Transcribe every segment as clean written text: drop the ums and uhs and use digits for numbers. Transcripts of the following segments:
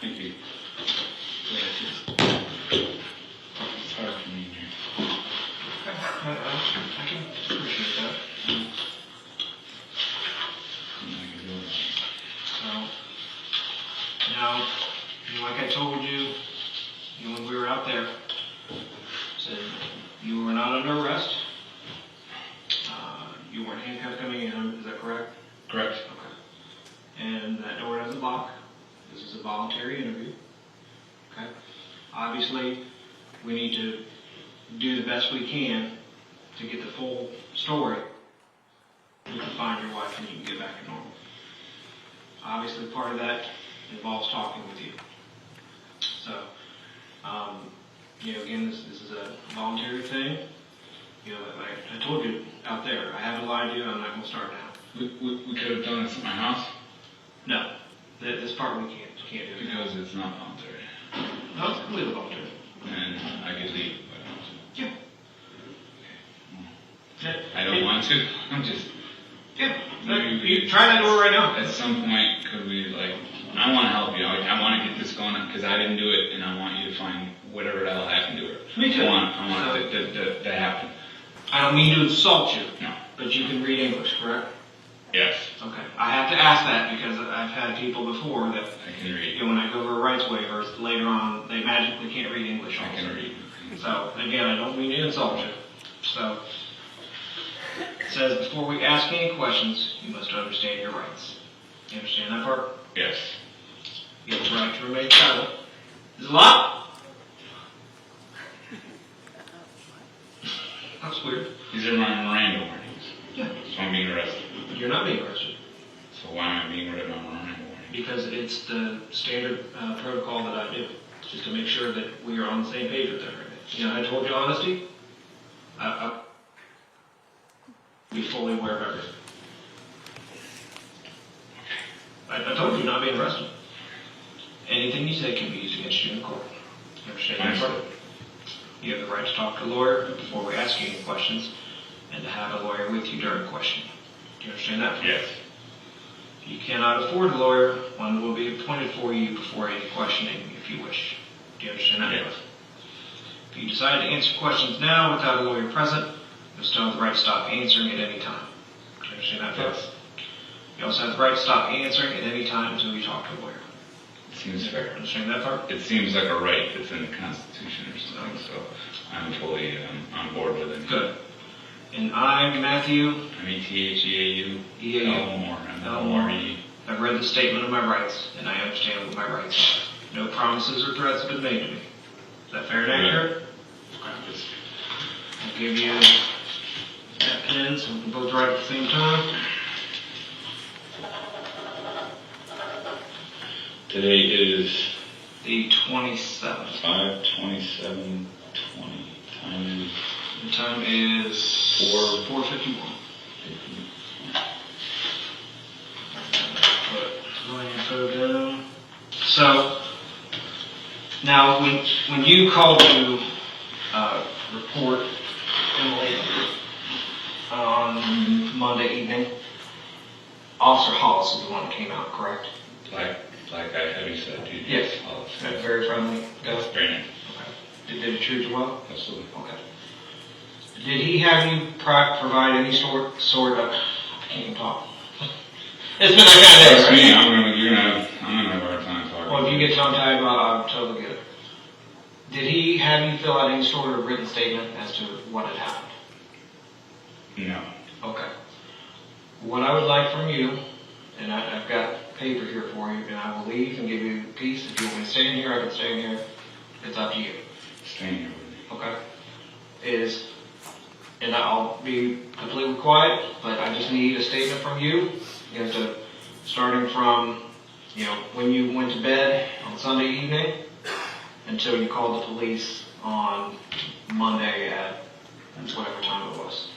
Thank you. It's hard for me here. I can appreciate that. So, now, like I told you, when we were out there, said you were not under arrest. You weren't handcuffed coming in, is that correct? Correct. Okay. And that door doesn't lock. This is a voluntary interview. Okay. Obviously, we need to do the best we can to get the full story. You can find your wife and you can get back to normal. Obviously, part of that involves talking with you. So, again, this is a voluntary thing. Like I told you out there, I haven't lied to you, I'm not going to start now. We could have done this at my house? No. This part we can't do it. Because it's not voluntary. No, it's completely voluntary. And I could leave if I want to. Yeah. I don't want to. I'm just... Yeah. You try that door right now. At some point, could we, I want to help you. I want to get this going because I didn't do it, and I want you to find whatever the hell happened to her. Me too. I want it to happen. I don't mean to insult you. No. But you can read English, correct? Yes. Okay. I have to ask that because I've had people before that I can read. When I go over a rights waiver, later on, they magically can't read English also. I can read. So, again, I don't mean to insult you. So, it says, before we ask any questions, you must understand your rights. You understand that part? Yes. You have the right to remain silent. Is it locked? That's weird. These are my Miranda warnings. Yeah. So I'm being arrested. You're not being arrested. So why am I being read on Miranda warnings? Because it's the standard protocol that I do, just to make sure that we are on the same page with everything. I told you honesty. I'll be fully aware of everything. I told you you're not being arrested. Anything you say can be used against you in court. You understand that part? You have the right to talk to a lawyer before we ask you any questions, and to have a lawyer with you during questioning. Do you understand that? Yes. If you cannot afford a lawyer, one will be appointed for you before any questioning if you wish. Do you understand that? Yes. If you decide to answer questions now without a lawyer present, you'll still have the right to stop answering at any time. Do you understand that? Yes. You also have the right to stop answering at any time until you talk to a lawyer. It seems fair. Understand that part? It seems like a right that's in the Constitution or something, so I'm fully on board with it. Good. And I'm Mathew. I'm Matheau Moore. M-O-R-E. I've read the statement of my rights, and I understand what my rights are. No promises or threats have been made to me. Is that fair and accurate? I'll give you that pen so we can both write at the same time. Today is The 27th. 5/27/20. The time is 4:51. Put my info down. So, now when you called to report Emily on Monday evening, Officer Hollis is the one that came out, correct? Like I heavy said, dude. Yes. Very friendly guy. Very nice. Okay. Did he treat you well? Absolutely. Okay. Did he have you provide any sort of, I can't even talk. It's been that kind of day, Trust right? me, I'm gonna have a hard time talking. Well, if you get tongue-tied, I'll totally get it. Did he have you fill out any sort of written statement as to what had happened? No. Okay. What I would like from you, and I've got paper here for you, and I will leave and give you peace. If you want me to stay in here, I can stay in here. It's up to you. Staying here with me. Okay. And I'll be completely quiet, but I just need a statement from you. You have to, starting from, when you went to bed on Sunday evening until you called the police on Monday at whatever time it was.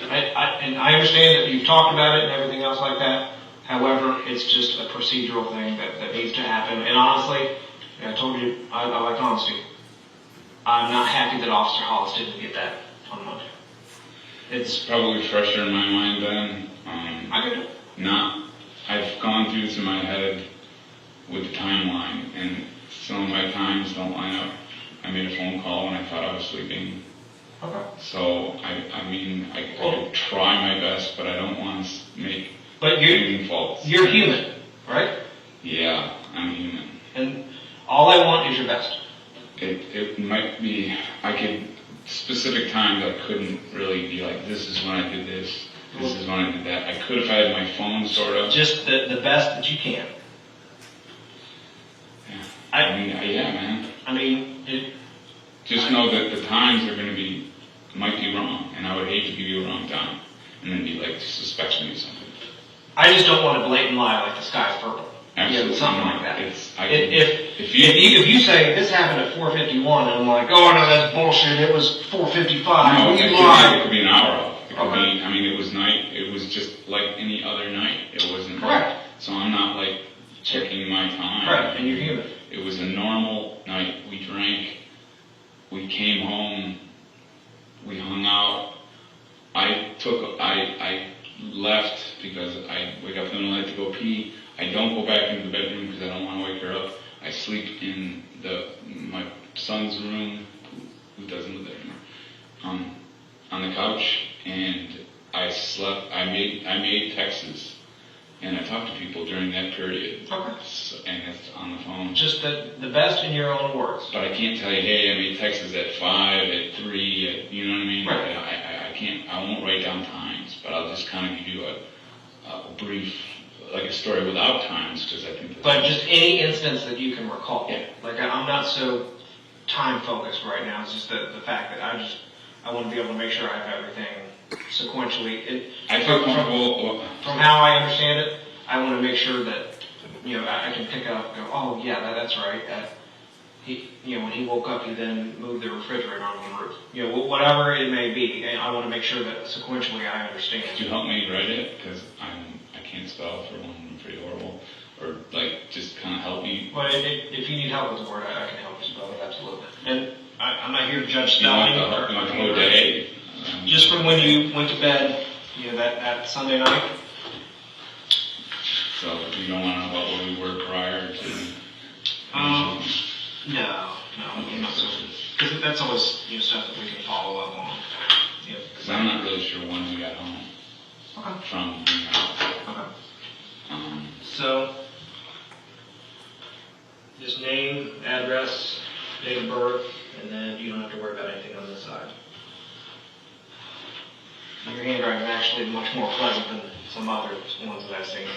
And I understand that you've talked about it and everything else like that. However, it's just a procedural thing that needs to happen. And honestly, I told you, I like honesty. I'm not happy that Officer Hollis didn't get that on Monday. It's probably fresher in my mind then. I could do it. I've gone through this in my head with the timeline, and some of my times don't line up. I made a phone call when I thought I was sleeping. Okay. So, I mean, I could try my best, but I don't want to make But anything false. you're human, right? Yeah, I'm human. And all I want is your best. It might be, specific times I couldn't really be like, this is when I did this, this is when I did that. I could if I had my phone sort of. Just the best that you can. Yeah. Yeah, man. I mean, Just know that the times are going to be, might be wrong, and I would hate to give you a wrong time, and then be like, suspect me of something. I just don't want to blatant lie like the sky's purple. Absolutely. Yeah, something like that. If you say this happened at 4:51, and I'm like, oh no, that's bullshit. It was 4:55. No, it could be an hour off. It could be. I mean, it was night. It was just like any other night. It wasn't. Correct. So I'm not like checking my time. Correct, and you're human. It was a normal night. We drank. We came home. We hung out. I left because I wake up in the night to go pee. I don't go back into the bedroom because I don't want to wake her up. I sleep in my son's room, who doesn't live there anymore, on the couch, and I slept. I made texts, and I talked to people during that period. Okay. And it's on the phone. Just the best in your own words. But I can't tell you, hey, I made texts at 5, at 3, you know what I mean? Right. I can't. I won't write down times, but I'll just kind of give you a brief. Like a story without times, because I think. But just any instance that you can recall. Yeah. Like I'm not so time focused right now. It's just the fact that I want to be able to make sure I have everything sequentially. I feel comfortable. From how I understand it, I want to make sure that I can pick up and go, oh yeah, that's right. When he woke up, he then moved the refrigerator on the roof. Whatever it may be, and I want to make sure that sequentially I understand. Could you help me write it? Because I can't spell for one. I'm pretty horrible. Or like just kind of help you. Well, if you need help with the word, I can help you spell it absolutely. And I'm not here to judge You want spelling. the whole day? Just from when you went to bed, that Sunday night. So you don't want to know about where we were prior to. No, I'm not so. Because that's always stuff that we can follow up on. Because I'm not really sure when we got home. Okay. From being out. Okay. So, just name, address, date of birth, and then you don't have to worry about anything on this side. Your handwriting is actually much more pleasant than some other ones that I've seen.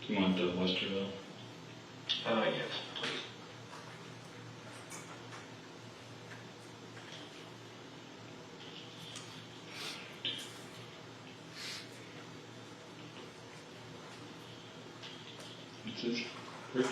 Do you want the Westerville? Yes, please. What's this? Rick?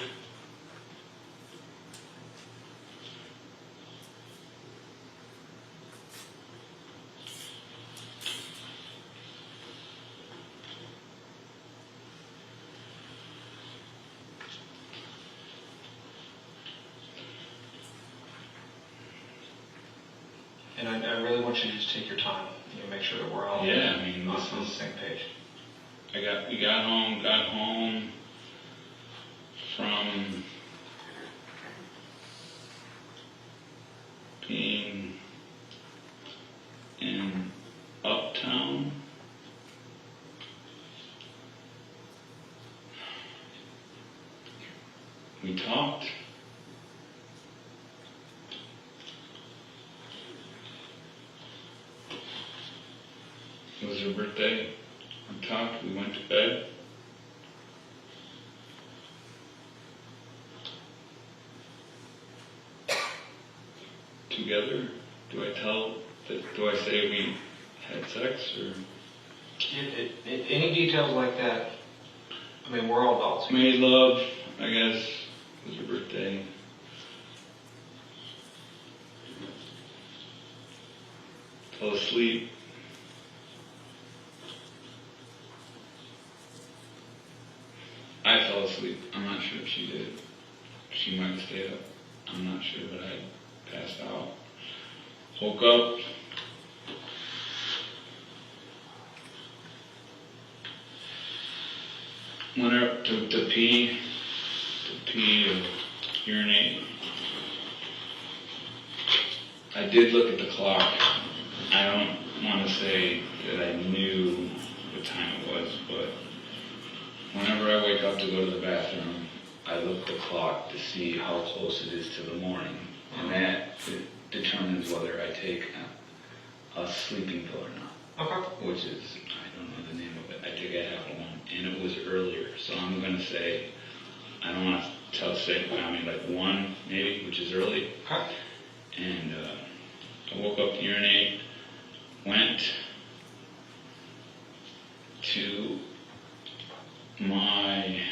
And I really want you to just take your time, make sure that we're all Yeah, I mean, on this the is. same page. We got home from being in Uptown. We talked. It was her birthday. We talked, we went to bed. Together? Do I say we had sex or? Any details like that, I mean, we're all adults. Made love, I guess. It was her birthday. Fell asleep. I fell asleep. I'm not sure if she did. She might have stayed up. I'm not sure, but I passed out. Woke up. Went up to pee or urinate. I did look at the clock. I don't want to say that I knew what time it was, but whenever I wake up to go to the bathroom, I look at the clock to see how close it is to the morning, and that determines whether I take a sleeping pill or not. Okay. Which is, I don't know the name of it. I took a half of one, and it was earlier, so I'm going to say, I don't want to say, I mean like 1 maybe, which is early. Okay. And I woke up to urinate, went to my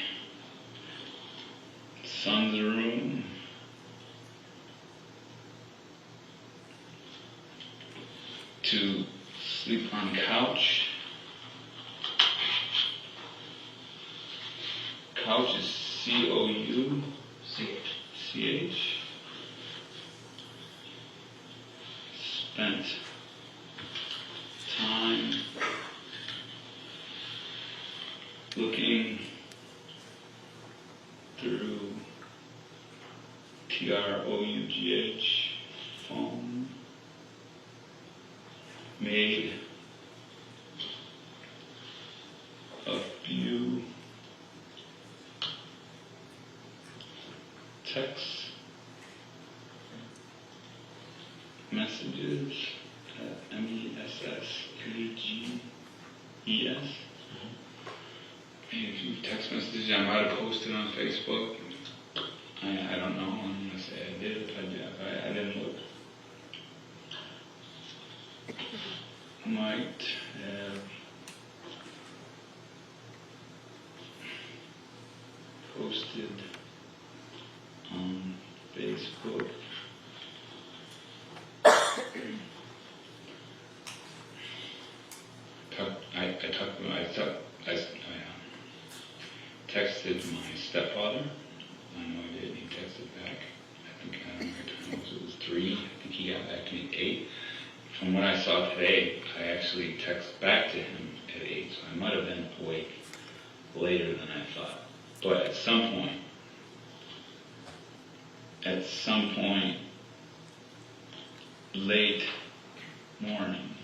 son's room, to sleep on couch. Couch is C-O-U-C-H. Spent time looking through TROUGH phone. Made a few text messages at MESSAGES. Maybe a few text messages I might have posted on Facebook. I don't know. I'm gonna say I did. If I didn't look. Might have posted on Facebook. I texted my stepfather. I know I did. He texted back. I don't know what time it was. It was 3. I think he got back to me at 8. From what I saw today, I actually texted back to him at 8, so I might have been awake later than I thought. But at some point, late morning,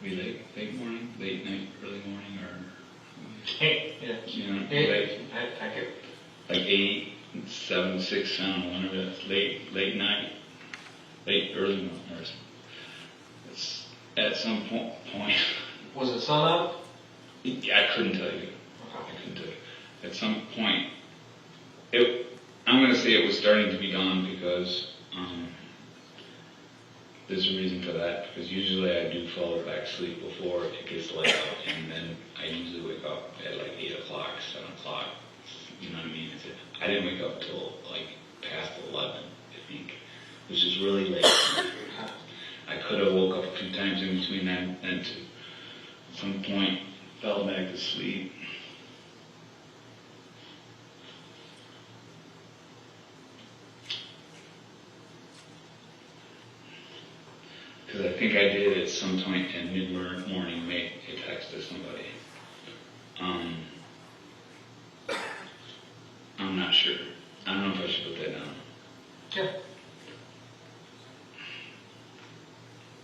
late morning, late night, early morning, or Yeah. you know, Yeah. late, I get. like 8, 7, 6, I don't know, whenever that's late night, late early morning, or it's at some point. Was the sun up? I couldn't tell you. Okay. At some point, I'm going to say it was starting to be dawn because there's a reason for that. Because usually I do fall back asleep before it gets light out, and then I usually wake up at like 8 o'clock, 7 o'clock. You know what I mean? I didn't wake up till like past 11, I think, which is really late. I could have woke up a few times in between that and to some point fell back to sleep. Because I think I did at some point in mid-morning make a text to somebody. I'm not sure. I don't know if I should put that down. Yeah.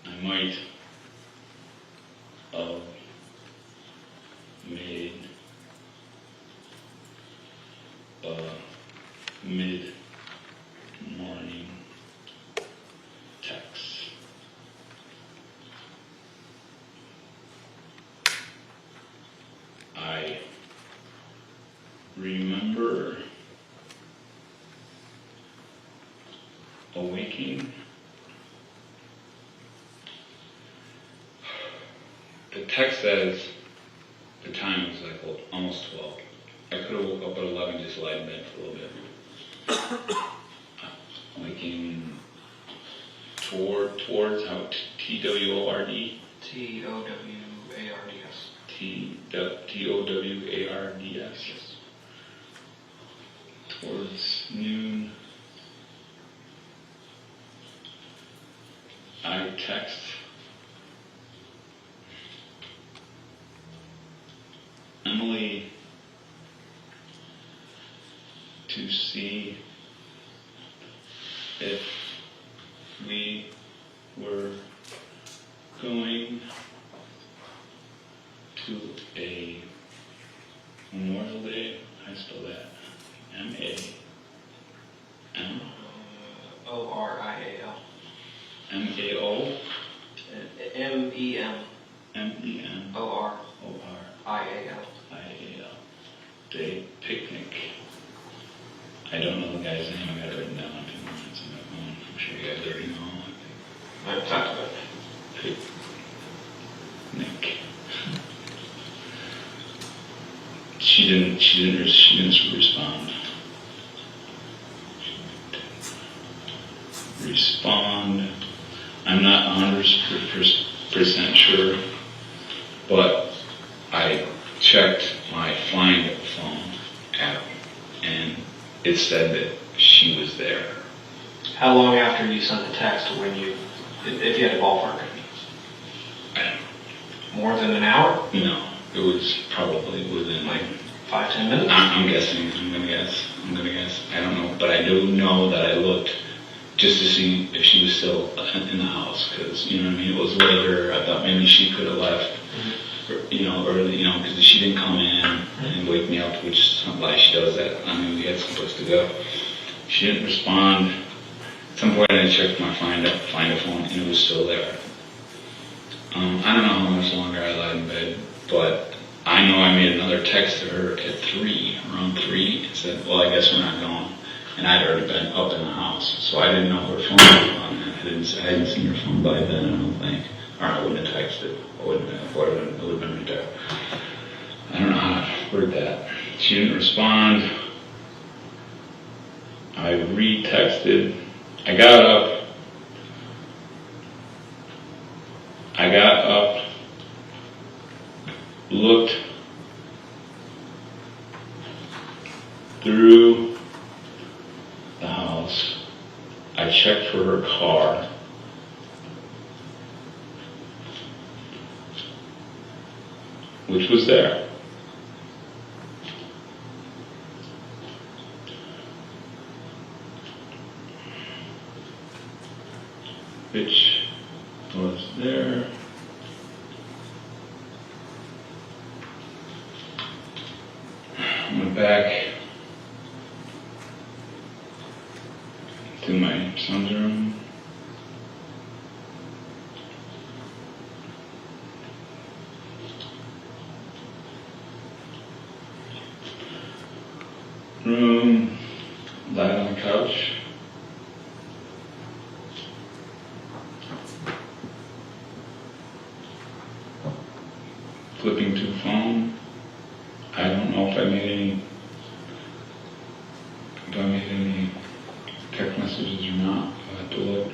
I might have made a mid-morning text. I remember awaking. The text says the time was like almost 12. I could have woke up at 11, just lied in bed for a little bit. Waking towards how TWORD? TOWARDS. TOWARDS. Yes. Towards noon. I text Emily to see if we were going to a Memorial Day. I spell that M-A-M. O-R-I-A-L. M-A-O. M-E-M. M-E-M. O-R-I-A-L. I-A-L. Day picnic. I don't know the guy's name. I got it written down on 2 minutes on my phone. I'm sure you guys already know. I've talked about it. Picnic. She didn't respond. I'm not 100% sure, but I checked my Find phone app, and it said that she was there. How long after you sent the text when you, if you had a ballpark? I don't know. More than an hour? No, it was probably within Like 5-10 minutes? I'm guessing. I'm gonna guess. I don't know, but I do know that I looked just to see if she was still in the house, because you know what I mean. It was later. I thought maybe she could have left, early, because she didn't come in and wake me up, which is not why she does that. I mean, we had someplace to go. She didn't respond. At some point, I checked my Find a phone, and it was still there. I don't know how much longer I lied in bed, but I know I made another text to her at around 3, and said, well, I guess we're not going. And I'd already been up in the house, so I didn't know her phone was on. I hadn't seen her phone by then, I don't think. Or I wouldn't have texted. It would have been right there. I don't know how to word that. She didn't respond. I re-texted. I got up, looked through the house. I checked for her car. Which was there. Which was there. I went back to my son's room. Lied on the couch. Flipping to the phone. I don't know if I made any text messages or not. I'll have to look.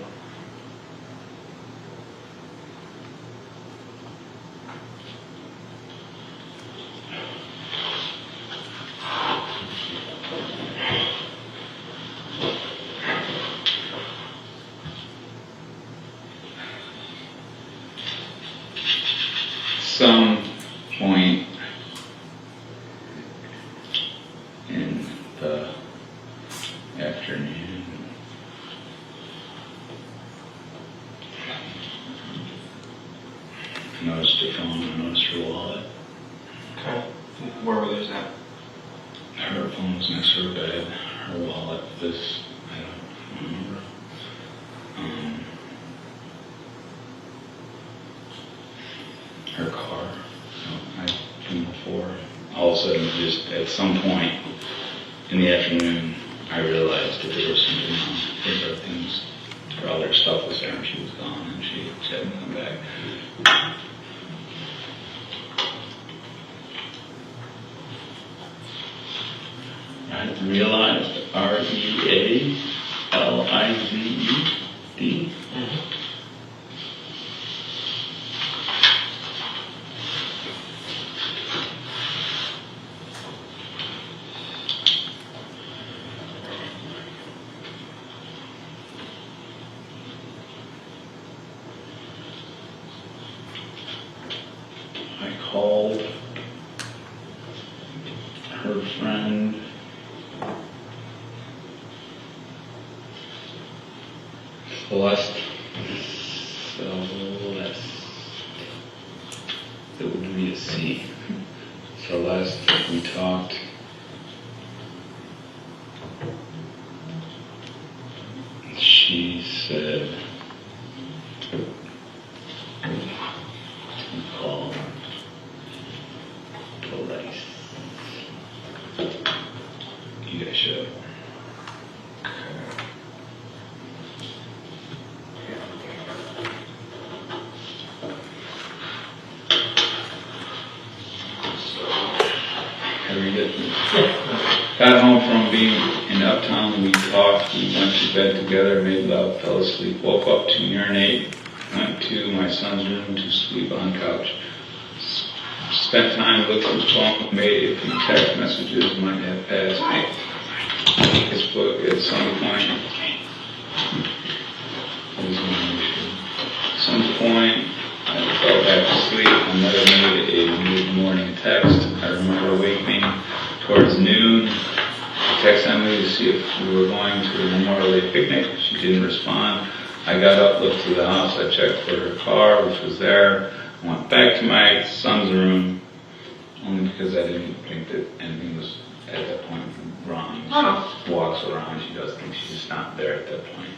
Some point in the afternoon, I noticed her phone, I noticed her wallet. Okay. Where were those at? Her phone was next to her bed, her wallet was, I don't remember. Her car, I've been before. All of a sudden, just at some point in the afternoon, I realized that there was something wrong. Her things, her other stuff was there, and she was gone, and she hadn't come back. I realized R-E-A-L-I-Z-E-D. her friend. Celeste. That would be a C. Celeste, we talked. She said to call police. You guys should. Got home from being in Uptown, we talked, we went to bed together, made love, fell asleep, woke up to urinate, went to my son's room to sleep on couch. Spent time looking at his phone, made a few text messages, might have passed Facebook at some point. I fell back to sleep. I might have made a mid-morning text. I remember awakening towards noon. She texted me to see if we were going to a Memorial Day picnic. She didn't respond. I got up, looked through the house. I checked for her car, which was there. I went back to my son's room, only because I didn't think that anything was at that point wrong. She walks around. She does think she's not there at that point.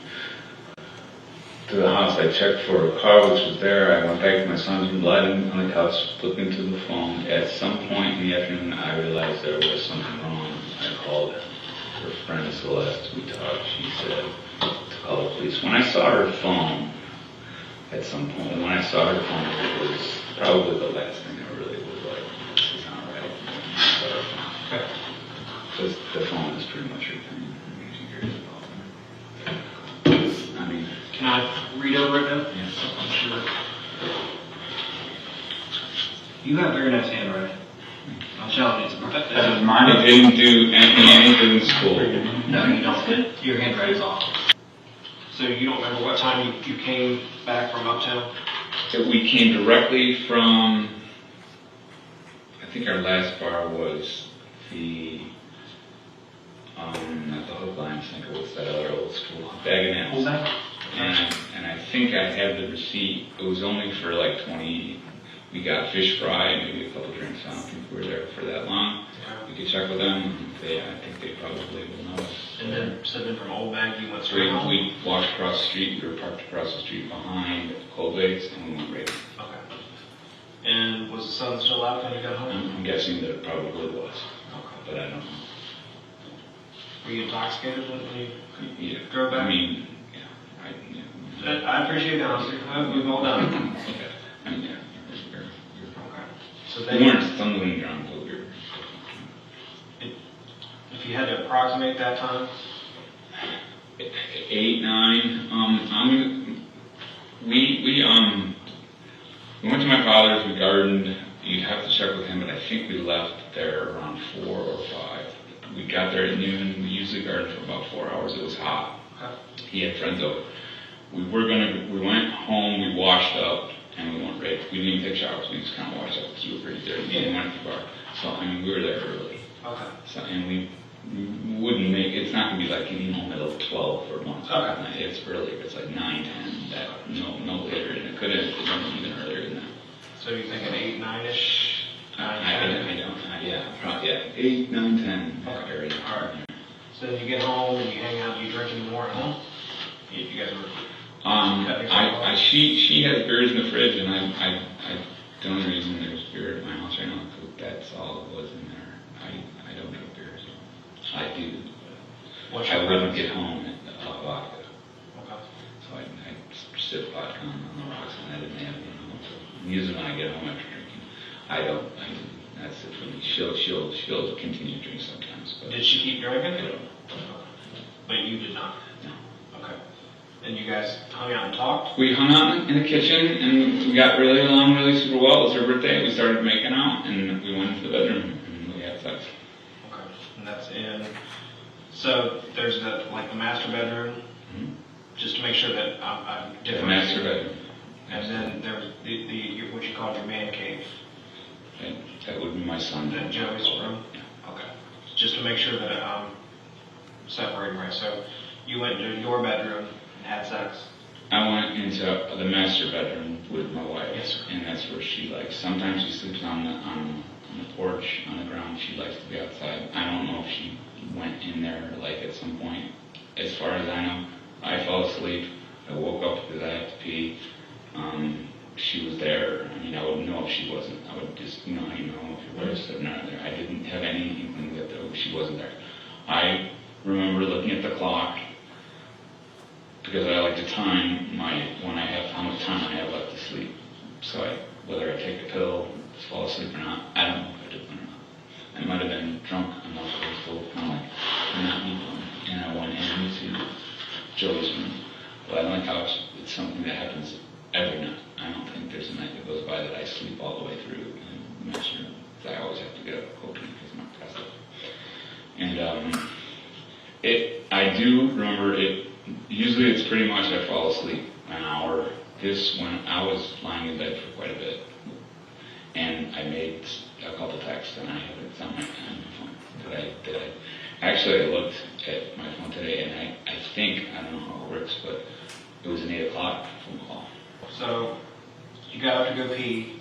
To the house, I checked for a car, which was there. I went back to my son's room, lied on the couch, flipping through the phone. At some point in the afternoon, I realized there was something wrong. I called her friend Celeste. We talked. She said to call the police. When I saw her phone, at some point, it was probably the last thing I really was like, this is not right. Because the phone is pretty much your thing. Can I read over it now? Yes. Sure. You have very nice handwriting. I'll challenge you. That is mine. I didn't do anything in school. No, you don't. Your handwriting's awful. So you don't remember what time you came back from Uptown? So we came directly from, I think our last bar was not the Hook Line, I think it was that other old school, Bag and Nails. And I think I had the receipt. It was only for like 20. We got fish fry, maybe a couple drinks. I don't think we were there for that long. We could check with them. I think they probably will know us. And then, so then from Old Bag, you went straight home? We walked across the street. We were parked across the street behind Colbate's, and we went right. Okay. And was the sun still out when you got home? I'm guessing that it probably was. Okay. But I don't know. Were you intoxicated when you Yeah. drove back? I mean, I appreciate the honesty. We've all done it. Okay. I mean, yeah. Okay. So We weren't stumbling drunk, but we were. If you had to approximate that time? 8, 9. We went to my father's. We gardened. You'd have to check with him, but I think we left there around 4 or 5. We got there at noon. We usually garden for about 4 hours. It was hot. Okay. He had friends over. We went home. We washed up, and we went right. We didn't even take showers. We just kind of washed up because we were pretty dirty. And went to the bar. So I mean, we were there early. Okay. So and we wouldn't make. It's not gonna be like getting home at 12 or 1 o'clock. Okay. It's earlier. It's like 9, 10. That no later, and it could have been even earlier than that. So you're thinking 8, 9-ish? I don't. Yeah, probably. Yeah, 8, 9, 10. Okay. Area. All right. So then you get home and you hang out. You drink anymore at home? You guys were. She has beers in the fridge, and the only reason there's beer at my house right now is that's all it was in there. I don't drink beer, so I do. I wouldn't get home at vodka. Okay. So I sip vodka on the rocks, and I didn't have any home. So usually when I get home after drinking, that's it for me. She'll continue to drink sometimes. But did she keep drinking? I don't. But you did not? No. Okay. And you guys hung out and talked? We hung out in the kitchen, and we got really along really super well. It was her birthday. We started making out, and we went into the bedroom, and we had sex. Okay. And that's in. So there's the master bedroom, just to make sure that I'm different. The master bedroom. And then there's the what you call your man cave. That would be my son. That Joey's room? Yeah. Okay. just to make sure that I'm separating right. So you went into your bedroom and had sex. I went into the master bedroom with my wife, Yes, sir. and that's where she likes. Sometimes she sleeps on the porch, on the ground. She likes to be outside. I don't know if she went in there like at some point. As far as I know, I fell asleep. I woke up because I had to pee. She was there. I mean, I wouldn't know if she wasn't. I would just, you know, if you were sitting out there. I didn't have any inkling that she wasn't there. I remember looking at the clock because I like to time how much time I have left to sleep. So whether I take a pill, just fall asleep or not, I don't know if I did one or not. I might have been drunk enough that I was still kind of like not me one, and I went into Joey's room. But on the couch, it's something that happens every night. I don't think there's a night that goes by that I sleep all the way through and measure. I always have to get up and go pee because I'm oppressive. And I do remember it. Usually it's pretty much I fall asleep an hour. This when I was lying in bed for quite a bit, and I made a couple texts, and I have it on my phone. Actually, I looked at my phone today, and I think, I don't know how it works, but it was an 8 o'clock phone call. So you got up to go pee,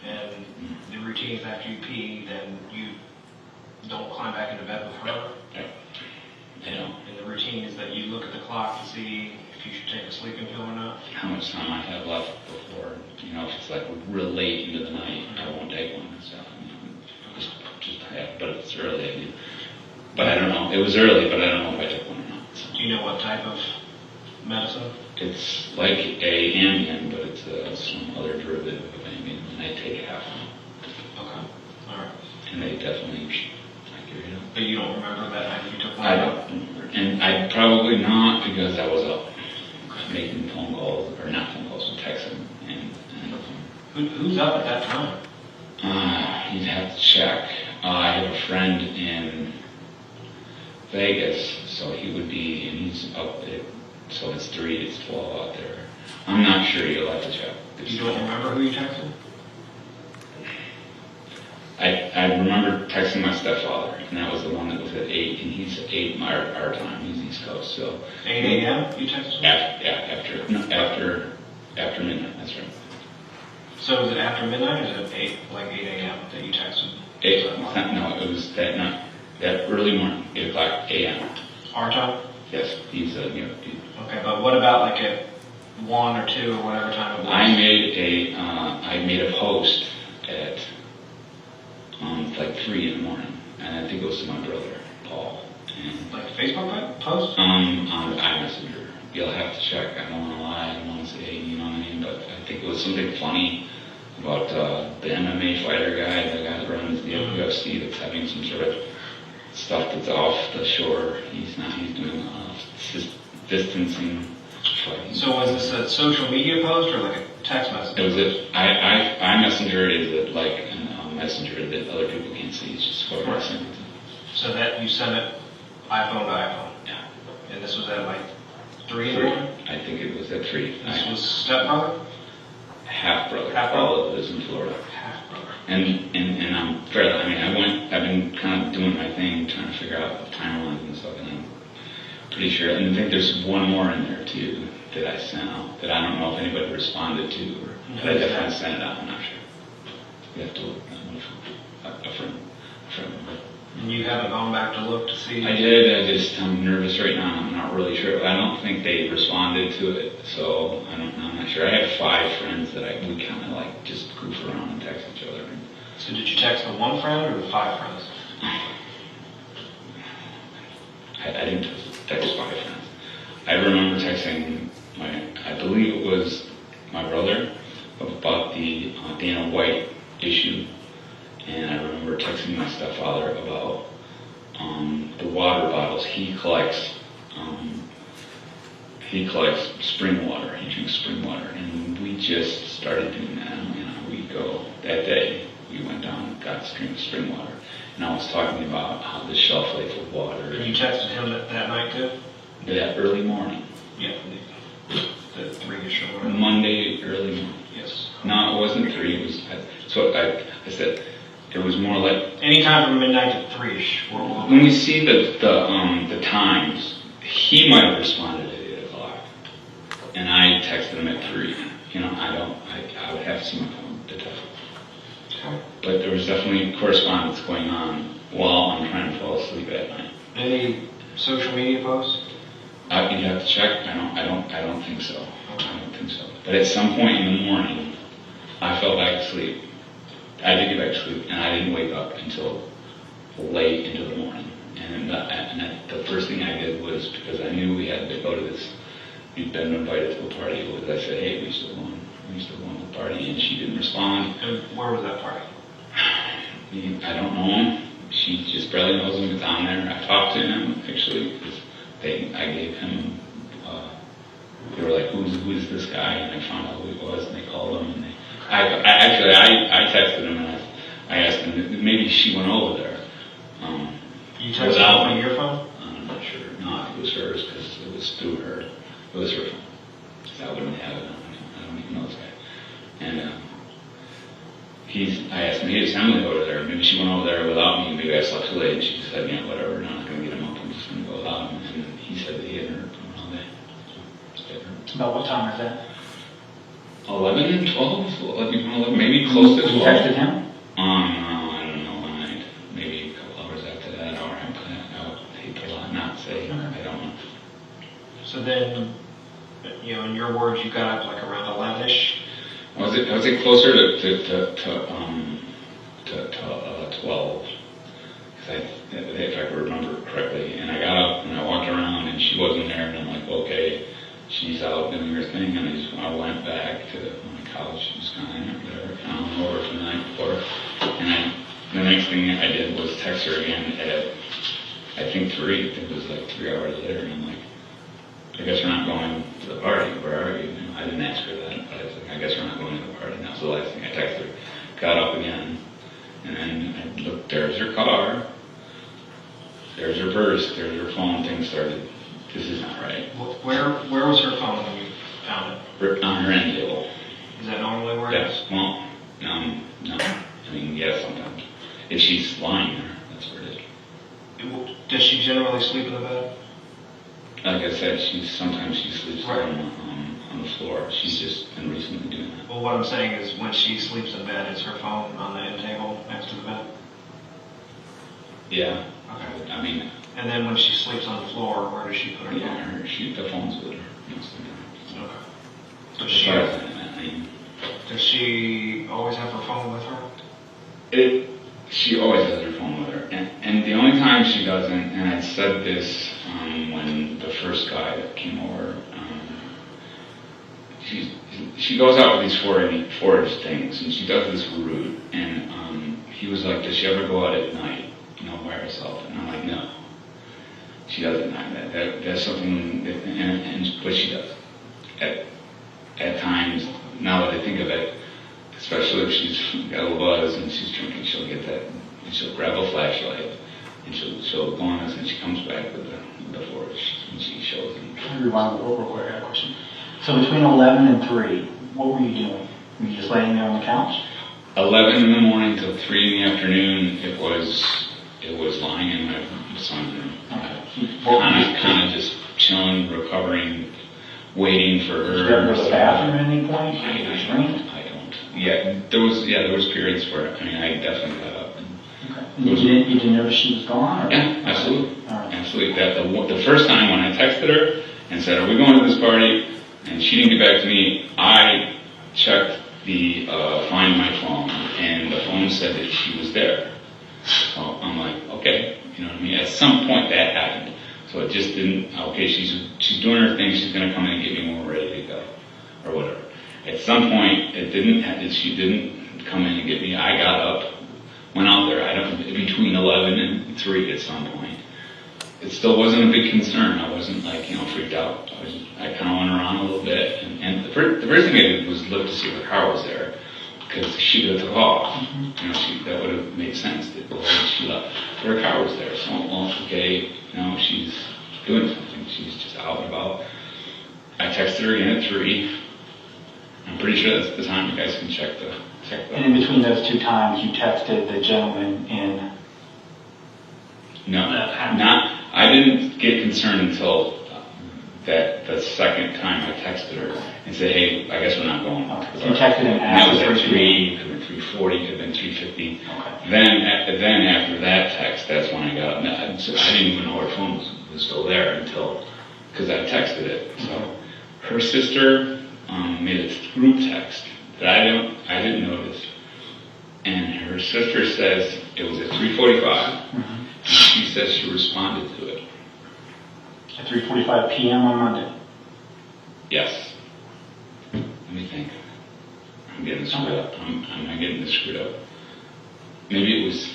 and the routine is after you pee, then you don't climb back into bed with her. I don't. And the routine is that you look at the clock to see if you should take a sleeping pill or not. How much time I have left before, if it's like real late into the night, I won't take one. So, but it's early. I mean, but I don't know. It was early, but I don't know if I took one or not. So. Do you know what type of medicine? It's like a Ambien, but it's some other derivative of Ambien, and I take half of it. Okay. All right. And they definitely, But you don't remember that night you took one? I don't, and I probably not because I was up making phone calls, or not phone calls, but texting. Who's up at that time? You'd have to check. I have a friend in Vegas, so he would be, and he's up there, so it's 3, it's 12 out there. I'm not sure, you'll have to check. You don't remember who you texted? I remember texting my stepfather, and that was the one that was at 8, and he's 8 our time, he's East Coast, so. 8 a.m. you texted him? After midnight, that's right. So is it after midnight, or is it 8 a.m. that you texted? 8, no, it was that night, that early morning, 8 o'clock a.m. Our time? Yes, he's Okay, but what about like at 1 or 2 or whatever time it was? I made a post at like 3 in the morning, and I think it was to my brother, Paul. And, like a Facebook post? on iMessenger. You'll have to check. I don't want to lie. I don't want to say, you know what I mean? But I think it was something funny about the MMA fighter guy, the guy that runs the UFC, that's having some sort of stuff that's off the shore. He's doing distancing fighting. So was this a social media post or like a text message? It was iMessenger is like a messenger that other people can't see. It's just what I sent it to. So that you sent it iPhone to iPhone? Yeah. And this was at like 3 in the morning? I think it was at 3. This was stepbrother? Half-brother. Half-brother. All lives in Florida. Half-brother. And I'm fairly, I've been kind of doing my thing, trying to figure out the timelines and stuff, and I'm pretty sure, and I think there's one more in there too that I sent out that I don't know if anybody responded to, or but I definitely sent it out, I'm not sure. You have to look, a friend. And you haven't gone back to look to see? I did, I'm nervous right now, I'm not really sure. I don't think they responded to it, so I'm not sure. I have 5 friends that we kind of like just goof around and text each other. So did you text the 1 friend or the 5 friends? I didn't text 5 friends. I remember texting I believe it was my brother about the Dana White issue. And I remember texting my stepfather about the water bottles. He collects spring water. He drinks spring water, and we just started doing that. We go that day. We went down and got spring water, and I was talking about how the shelf life of water. And you texted him that night too? That early morning. Yeah, the 3-ish or whatever. Monday early morning. Yes. No, it wasn't 3. It was. So I said, It was more like Anytime from midnight to 3-ish. when you see the times, he might have responded at 8 o'clock, and I texted him at 3. You know, I would have to see my phone detected. Okay. But there was definitely correspondence going on while I'm trying to fall asleep at night. Any social media posts? You'd have to check. I don't think so. I don't think so. But at some point in the morning, I fell back asleep. I did get back to sleep, and I didn't wake up until late into the morning. And the first thing I did was, because I knew we had to go to this, we'd been invited to a party, was I said, hey, we still going to the party, and she didn't respond. And where was that party? I don't know him. She just barely knows him. It's on there. I talked to him, actually, because I gave him, they were like, who's this guy? And I found out who he was, and they called him, and I texted him, and I asked him, maybe she went over there. You texted him from your phone? I'm not sure. No, I think it was hers, because it was through her. It was her phone. So I wouldn't have it. I don't even know this guy. And I asked him, hey, is Emily over there? Maybe she went over there without me. Maybe I slept too late. And she said, yeah, whatever. I'm not going to get him up. I'm just going to go without him. And he said that he hadn't heard from him all day. About what time is that? 11, 12, 11, maybe close to 12. You texted him? I don't know. Maybe a couple hours after that, or I would hate to not say. I don't know. So then, you know, in your words, you got up like around 11-ish? Was it closer to 12? If I could remember correctly. And I got up and I walked around and she wasn't there, and I'm like, okay, she's out doing her thing. And I went back to my couch. She was kind of there, found over from the night before. And the next thing I did was text her again at, I think 3. I think it was like 3 hours later. And I'm like, I guess we're not going to the party. Where are you? I didn't ask her that, but I was like, I guess we're not going to the party. And that was the last thing I texted her. Got up again, and then I looked, there's her car, there's her purse, there's her phone. Things started, this is not right. Where was her phone when you found it? On her end table. Is that normally where it is? Yes, well, no. I mean, yes, sometimes. If she's lying there, that's where it is. Does she generally sleep in the bed? Like I said, sometimes she sleeps Right. on the floor. She's just been recently doing that. Well, what I'm saying is when she sleeps in bed, is her phone on the end table next to the bed? Yeah. Okay. I mean, And then when she sleeps on the floor, where does she put her phone? yeah, the phone's with her most of the time. Okay. As far as I mean, Does she always have her phone with her? she always has her phone with her, and the only time she doesn't, and I said this when the first guy that came over, she goes out with these forage things, and she does this route, and he was like, does she ever go out at night, by herself? And I'm like, no, she does at night. That's something, but she does. At times, now that I think of it, especially if she's got a buzz and she's drinking, she'll get that, and she'll grab a flashlight, and she'll go on this, and she comes back with the forage, and she shows them. Let me rewind real quick. I got a question. So between 11 and 3, what were you doing? Were you just laying there on the couch? 11 in the morning till 3 in the afternoon, it was lying in my son's room. Okay. Kind of just chilling, recovering, waiting for her. Did you go to the bathroom at any point? I Did you drink? don't. Yeah, there was periods where I definitely got up. Okay. And you didn't notice she was gone? Or? Yeah, absolutely. All right. Absolutely. The first time when I texted her and said, are we going to this party? And she didn't get back to me, I checked the Find My phone, and the phone said that she was there. So I'm like, okay, you know what I mean? At some point that happened. So it just didn't, okay, she's doing her thing, she's going to come in and get me when we're ready to go, or whatever. At some point, she didn't come in and get me. I got up, went out there, between 11 and 3 at some point. It still wasn't a big concern. I wasn't freaked out. I kind of went around a little bit, and the first thing I did was look to see if her car was there, because she could have took off. Mm-hmm. That would have made sense. She left. But her car was there, so okay, she's doing something. She's just out and about. I texted her again at 3. I'm pretty sure that's the time. You guys can check the check that. And in between those two times, you texted the gentleman in. No, That happened. I didn't get concerned until the second time I texted her and said, hey, I guess we're not going. Okay. So you texted him And that was after at 3 could have been 3:40, could have been 3:50. Okay. Then after that text, that's when I got, I didn't even know her phone was still there until, because I texted it. So her sister made a group text that I didn't notice. And her sister says it was at 3:45. Mm-hmm. And she says she responded to it. At 3:45 p.m. on Monday. Yes. Let me think. I'm getting this screwed up. I'm not getting this screwed up. Maybe it was.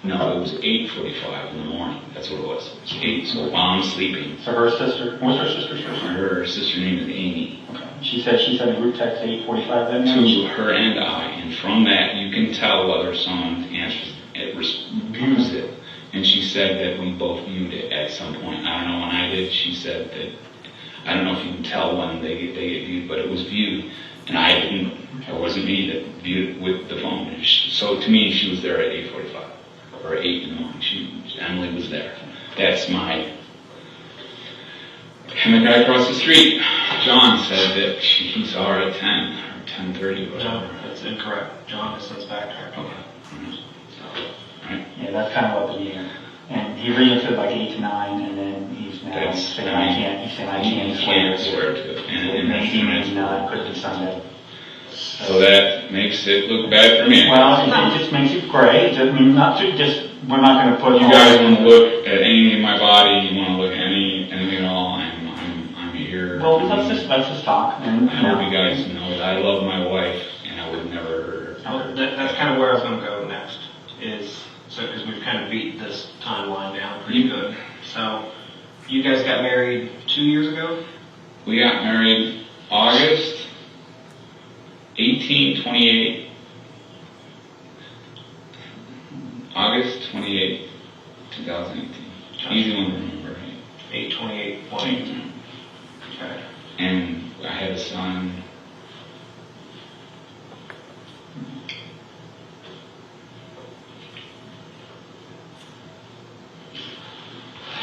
No, it was 8:45 in the morning. That's what it was. It was 8. So while I'm sleeping. So her sister. What's her sister's first name? Her sister name is Amy. Okay. She sent a group text at 8:45 that night. To her and I, and from that you can tell whether someone answers it, views it. And she said that we both viewed it at some point. I don't know when I did. She said that, I don't know if you can tell when they get viewed, but it was viewed. And I didn't, it wasn't me that viewed it with the phone. So to me, she was there at 8:45 or 8 in the morning. Emily was there. That's my, and the guy across the street, John, said that he saw her at 10 or 10:30 or whatever. No, that's incorrect. John has since backtracked. Okay. Right. Yeah, that's kind of what the meeting. And he re-entered like 8 to 9, and then he's now saying I can't. He's saying I can't swear to it. And maybe not. Could be Sunday. So that makes it look bad for me. Well, it just makes it great. I mean, not to just. We're not going to put. You guys want to look at anything in my body? You want to look at anything at all? I'm here. Well, let's just talk. And I hope you guys know that I love my wife, and I would never hurt her. Well, that's kind of where I was going to go next. Because we've kind of beat this timeline down pretty good. So, you guys got married 2 years ago? We got married August 28. August 28, 2018. Easy one to remember, right? 8/28. Okay. And I had a son.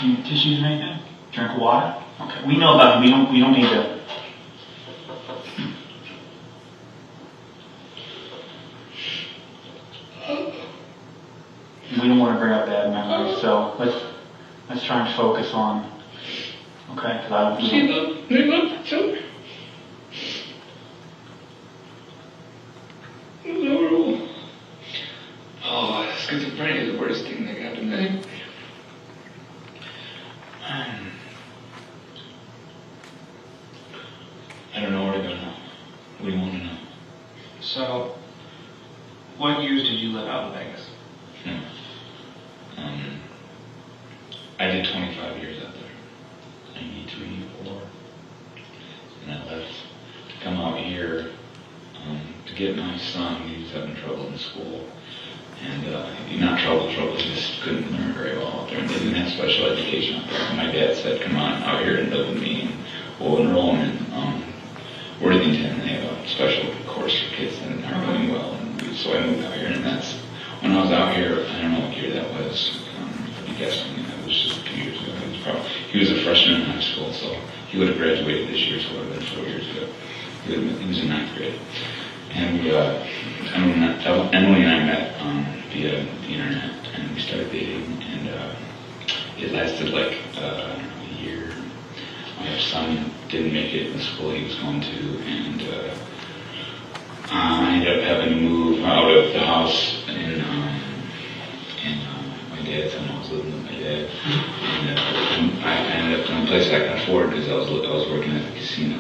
Do you tissues or anything? Drink water? Okay. We know about it. We don't need to. We don't want to bring up bad memories, so let's try and focus on. Okay, because I don't. They look so. Oh, schizophrenia is the worst thing that got to me. I don't know where to go now. What do you want to know? So, what years did you live out in Vegas? I did 25 years out there. 93, 4. And I left to come out here to get my son. He was having trouble in school. And not trouble, he just couldn't learn very well out there. And they didn't have special education out there. And my dad said, come on out here and live with me. And we'll enroll him in Worthington. They have a special course for kids that aren't doing well. And so I moved out here. And that's, when I was out here, I don't know what year that was. I'm guessing that was just 2 years ago. He was a freshman in high school, so he would have graduated this year, so it would have been 4 years ago. He was in 9th grade. And Emily and I met via the internet, and we started dating, and it lasted like a year. My son didn't make it in the school he was going to, and I ended up having to move out of the house in my dad's home. I was living with my dad, and I ended up in a place I could afford because I was working at the casino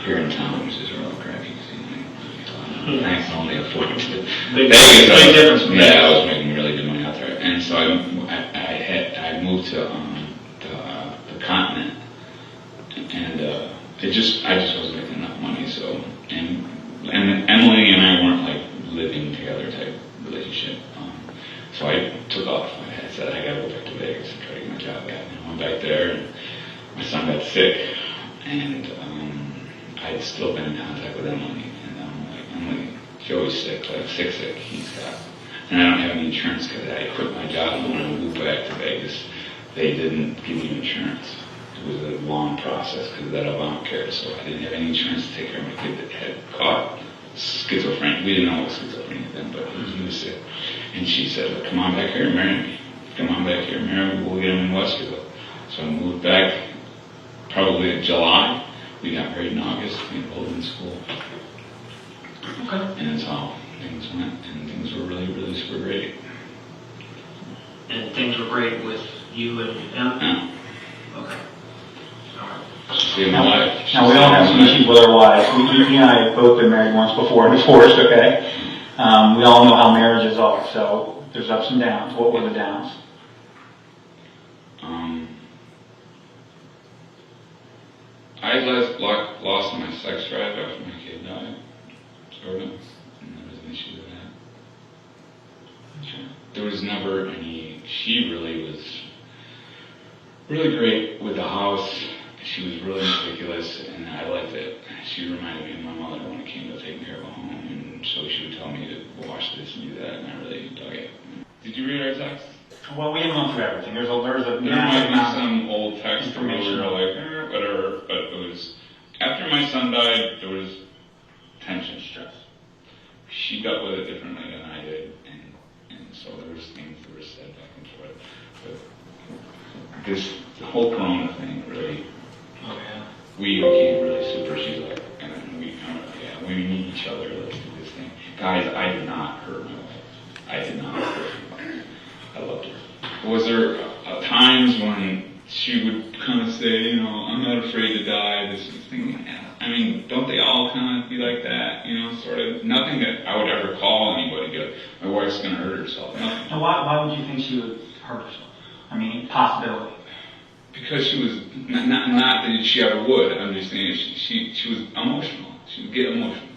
here in town, which is a real crappy casino. I can only afford it. Big difference. Yeah, I was making really good money out there, and so I moved to the continent, and I just wasn't making enough money. So and Emily and I weren't like living together type relationship. So I took off. I said I gotta go back to Vegas and try to get my job back. And I went back there, and my son got sick, and I I'd still been in contact with Emily, and Emily, Joey's sick, sick, he's got, and I don't have any insurance because I quit my job, and when I moved back to Vegas, they didn't give me insurance. It was a long process because of that Obamacare, so I didn't have any insurance to take care of my kid that had caught schizophrenia. We didn't know it was schizophrenia then, but he was sick. And she said, come on back here and marry me. Come on back here and marry me, we'll get him in Westville. So I moved back probably in July. We got married in August. We enrolled in school. Okay. And that's how things went. And things were really, really super great. And things were great with you and Em? Yeah. Okay. All right. Saved my life. Now, we all have some issues with our wives. We and I have both been married once before and divorced, okay? We all know how marriages are, so there's ups and downs. What were the downs? I lost my sex drive after my kid died, sort of, and there was an issue with that. Okay. There was never any, she really was really great with the house. She was really meticulous, and I liked it. She reminded me of my mother when it came to taking care of a home, and so she would tell me to wash this and do that, and I really dug it. Did you read our text? Well, we haven't gone through everything. There might There be might be some old text where we were like, whatever, but it was, after my son died, there was tension, stress. She dealt with it differently than I did, and so there was things that were said back and forth. But the whole Corona thing really, Oh, yeah. we became really super. She's like, and then we need each other. Let's do this thing, guys. I did not hurt my wife. I did not hurt her. I loved her. Was there times when she would kind of say, I'm not afraid to die, this thing? I mean, don't they all kind of be like that? Sort of. Nothing that I would ever call anybody. Go, my wife's going to hurt herself. Nothing. Now, why would you think she would hurt herself? I mean, possibility. Because she was not that she ever would. I'm just saying she was emotional. She would get emotional.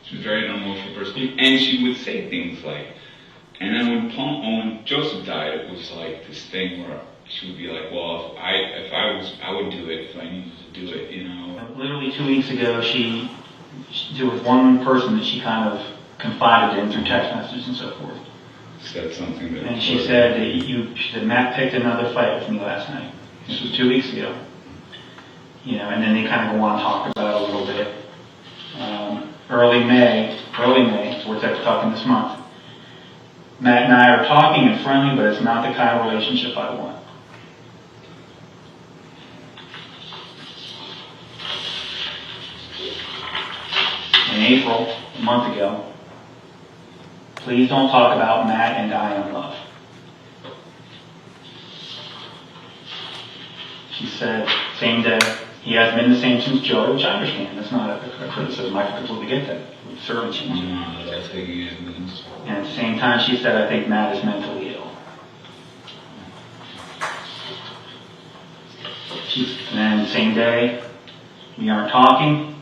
She was very an emotional person, and she would say things like. And then when Joseph died, it was like this thing where she would be like, "Well, if I would do it if I needed to do it." Literally 2 weeks ago, there was one person that she kind of confided in through text messages and so forth. Said something that. And she said that Matt picked another fight with me last night. This was 2 weeks ago. And then they kind of go on and talk about it a little bit. Early May, so we're talking this month. Matt and I are talking and friendly, but it's not the kind of relationship I want. In April, a month ago, please don't talk about Matt and I in love. She said, same day, he hasn't been the same since Joey, which I understand. That's not a criticism. I completely get that. We've certainly changed. And at the same time, she said, I think Matt is mentally ill. And then the same day, we aren't talking.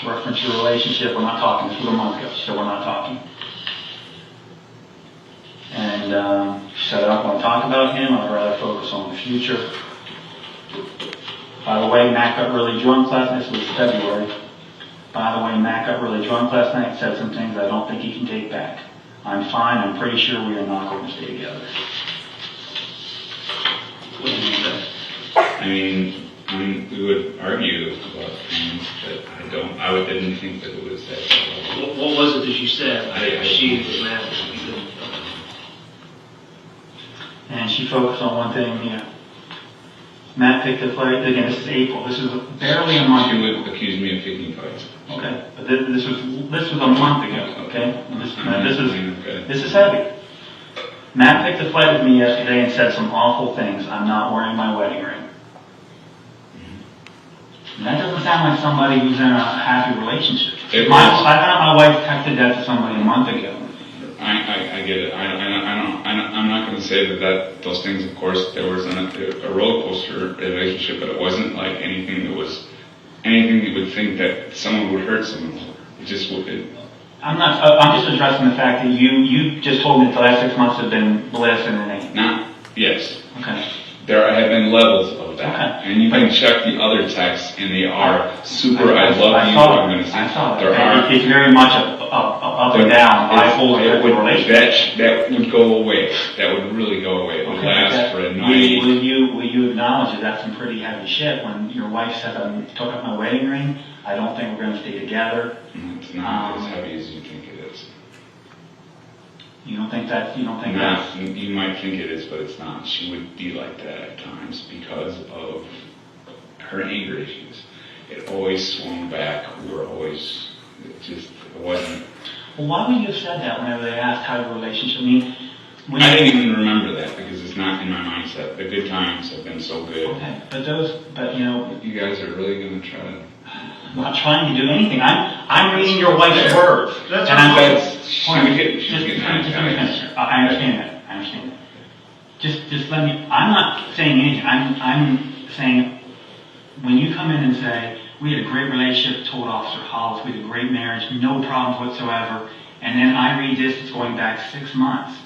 Reference your relationship, we're not talking. This was a month ago. She said, we're not talking. And she said, I don't want to talk about him. I'd rather focus on the future. By the way, Matt got really drunk last night. This was February. By the way, Matt got really drunk last night and said some things I don't think he can take back. I'm fine. I'm pretty sure we are not going to stay together. What do you mean by that? I mean, we would argue about things, but I didn't think that it was that. What was it that you said? She was mad. And she focused on one thing, Matt picked a fight. Again, this is April. This is barely a month. She would accuse me of picking fights. Okay, but this was a month ago. Okay, this is heavy. Matt picked a fight with me yesterday and said some awful things. I'm not wearing my wedding ring. And that doesn't sound like somebody who's in a happy relationship. I thought my wife texted that to somebody a month ago. I get it. I'm not going to say that those things, of course, there was a roller coaster relationship, but it wasn't like anything that you would think that someone would hurt someone. It just would. I'm just addressing the fact that you just told me that the last 6 months have been bliss and it ain't. Yes. Okay. There have been levels of that. Okay. And you can check the other texts, and they are super, I love you, I'm going to see. I saw There that. are. It's very much up and down, bipolar relationship. That would go away. That would really go away. It would last for a night. Will you acknowledge that that's some pretty heavy shit when your wife said, I took up my wedding ring, I don't think we're going to stay together. It's not as heavy as you think it is. You don't think that? You might think it is, but it's not. She would be like that at times because of her anger issues. It always swung back. We were always, it wasn't. Well, why would you have said that whenever they asked how your relationship? I didn't even remember that because it's not in my mindset. The good times have been so good. Okay, but you guys are really going to try to. I'm not trying to do anything. I'm reading your wife's words. I understand that. Just let me. I'm not saying anything. I'm saying when you come in and say we had a great relationship, told Officer Hollis, we had a great marriage, no problems whatsoever, and then I read this, it's going back 6 months,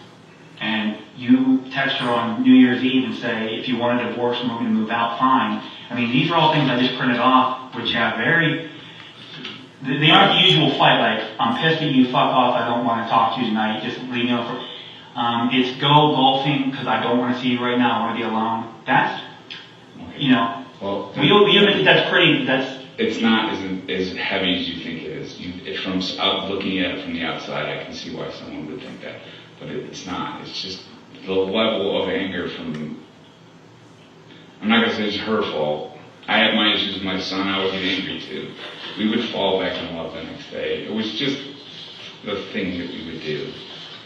and you text her on New Year's Eve and say if you want a divorce and want me to move out, fine. I mean, these are all things I just printed off, which have they aren't the usual fight, like, I'm pissed at you, fuck off, I don't want to talk to you tonight, just leave me alone. It's go golfing, because I don't want to see you right now, I want to be alone. That's, Well, we admit that's pretty, it's not as heavy as you think it is. From looking at it from the outside, I can see why someone would think that. But it's not. It's just the level of anger from, I'm not going to say it's her fault. I had my issues with my son, I would get angry too. We would fall back in love the next day. It was just the thing that we would do.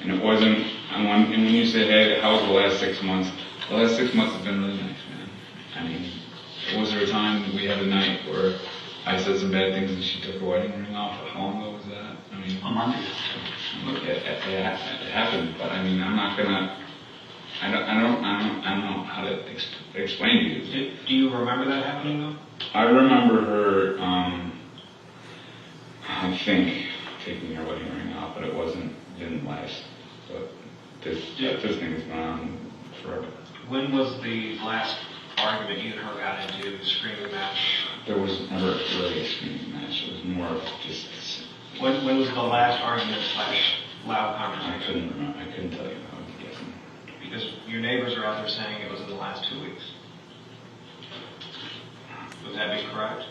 And it wasn't, and when you said, hey, how was the last 6 months? The last 6 months have been really nice, man. I mean, was there a time that we had a night where I said some bad things and she took her wedding ring off? How long ago was that? I mean, a month ago. It happened, but I mean, I'm not gonna, I don't know how to explain to you. Do you remember that happening though? I remember her, I think, taking her wedding ring off, but didn't last. But this thing has gone on forever. When was the last argument you and her got into, the screaming match? There was never really a screaming match. It was more of just. When was the last argument / loud conversation? I couldn't remember. I couldn't tell you. I was guessing. Because your neighbors are out there saying it was in the last 2 weeks. Would that be correct?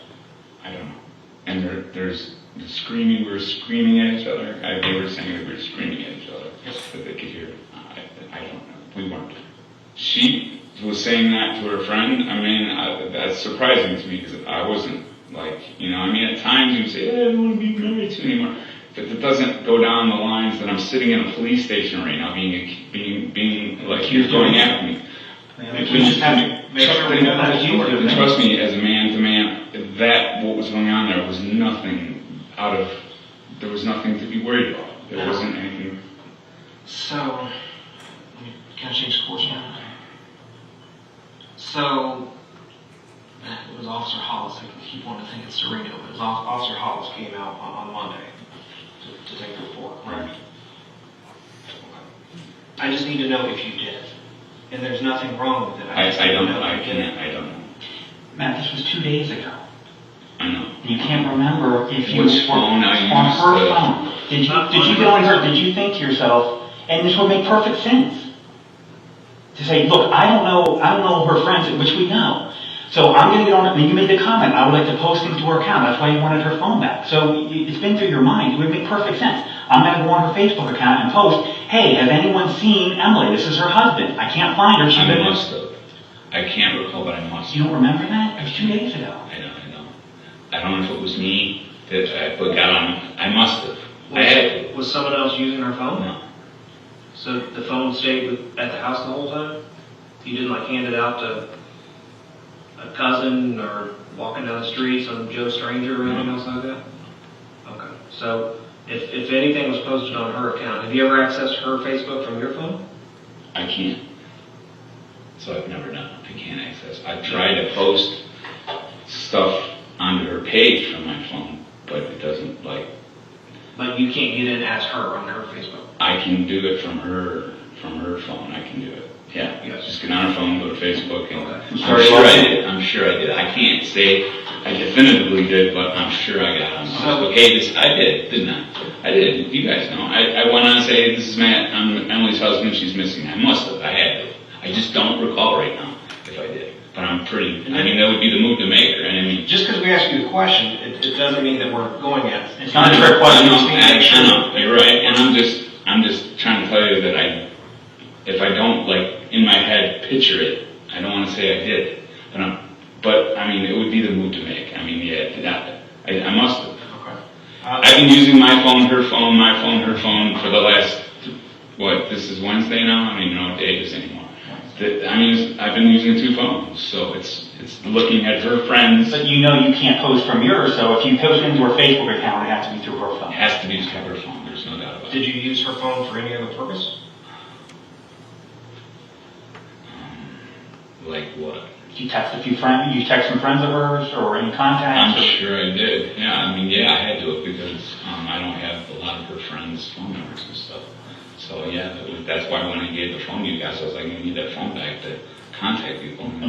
I don't know. And there's the screaming. We were screaming at each other. They were saying that we were screaming at each other. That they could hear. I don't know. We weren't. She was saying that to her friend. I mean, that's surprising to me because I wasn't I mean, at times you'd say, I don't want to be married to you anymore. But it doesn't go down the lines that I'm sitting in a police station right now being like you're going after me. We just have to make sure we know that you were. Trust me, as a man to man, that what was going on there was nothing there was nothing to be worried about. There wasn't anything. So, can I change course now? So, it was Officer Hollis. I keep wanting to think it's Sereno, but it was Officer Hollis came out on Monday to take the report, correct? I just need to know if you did. And there's nothing wrong with it. I don't know. I don't know. Matt, this was 2 days ago. I know. You can't remember if you Which phone I used. On her phone. Did you get on her? Did you think to yourself, and this would make perfect sense, to say, look, I don't know her friends, which we know. So I'm going to get on it. And you made the comment, I would like to post things to her account. That's why you wanted her phone back. So it's been through your mind. It would make perfect sense. I'm going to go on her Facebook account and post, hey, has anyone seen Emily? This is her husband. I can't find her. I must have. I can't recall, but I must have. You don't remember that? It was 2 days ago. I know. I don't know if it was me that put that on. I must have. Was someone else using her phone? No. So the phone stayed at the house the whole time? You didn't hand it out to a cousin or walking down the street, some Joe stranger or anything else like that? Okay. So if anything was posted on her account, have you ever accessed her Facebook from your phone? I can't. So I've never done it. I can't access. I've tried to post stuff onto her page from my phone, but it doesn't But you can't get in as her on her Facebook? I can do it from her phone. I can do it. Yeah. Yes. Just get on her phone, go to Facebook, and okay. I'm I'm sure I did. I can't say I definitively did, but I'm sure I got them. Okay, I did, didn't I? I did. You guys know. I went on to say, this is Matt, I'm Emily's husband, she's missing. I must have. I had to. I just don't recall right now if I did. But I'm pretty, I mean, that would be the move to make, right? I mean, Just because we ask you a question, it doesn't mean that we're going at it. It's not a trick question. I know, you're right, and I'm just trying to tell you that if I don't, like, in my head, picture it, I don't want to say I did, but I mean, it would be the move to make. I mean, yeah, I must have. Okay. I've been using my phone, her phone for the last, this is Wednesday now? I don't even know what day it is anymore. I mean, I've been using 2 phones, so it's looking at her friends. But you know you can't post from yours, so if you post into her Facebook account, it has to be through her phone. It has to be just her phone, there's no doubt about it. Did you use her phone for any other purpose? Like what? You text a few friends, you text some friends of hers, or any contacts? I'm sure I did. Yeah, I mean, yeah, I had to have because I don't have a lot of her friends' phone numbers and stuff. So yeah, that's why when I gave the phone to you guys, I was like, you need that phone back to contact people. Do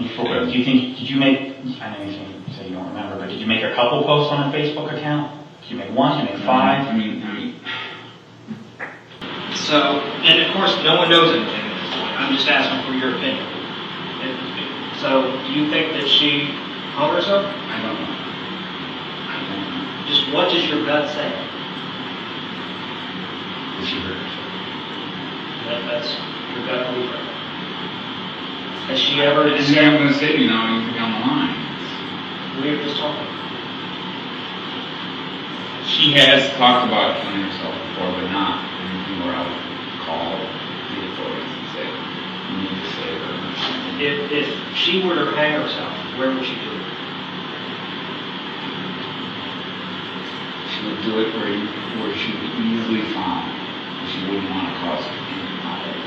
you think, did you make, I know you say you don't remember, but did you make a couple posts on her Facebook account? Did you make 1, did you make 5? I mean. So, and of course, no one knows anything at this point. I'm just asking for your opinion. So, do you think that she hung herself? I don't know. Just what does your gut say? Did she hurt herself? That's your gut belief right now. Has she ever I'm going to say to you now, you think I'm lying. We were just talking. She has talked about killing herself before, but not anything where I would call the authorities and say, you need to save her. If she were to hang herself, where would she do it? She would do it where she would be easily found. She wouldn't want to cause any conflict.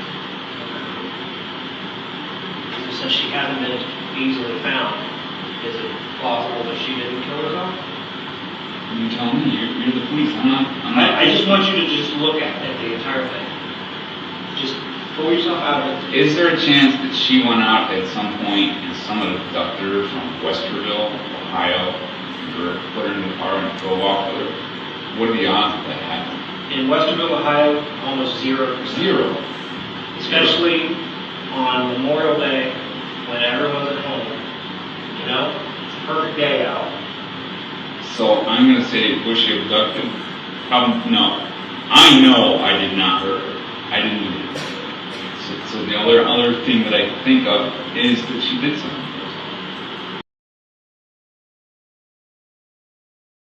So since she hasn't been easily found, is it plausible that she didn't kill herself? You tell me. You're the police. I'm not. I just want you to just look at the entire thing. Just pull yourself out of it. Is there a chance that she went out at some point and someone abducted her from Westerville, Ohio, or put her in the car and drove off with her? What are the odds of that happening? In Westerville, Ohio, almost 0%. 0. Especially on Memorial Day when everyone's at home. You know? It's a perfect day out. So I'm going to say, was she abducted? No. I know I did not hurt her. I didn't do it. So the other thing that I think of is that she did something.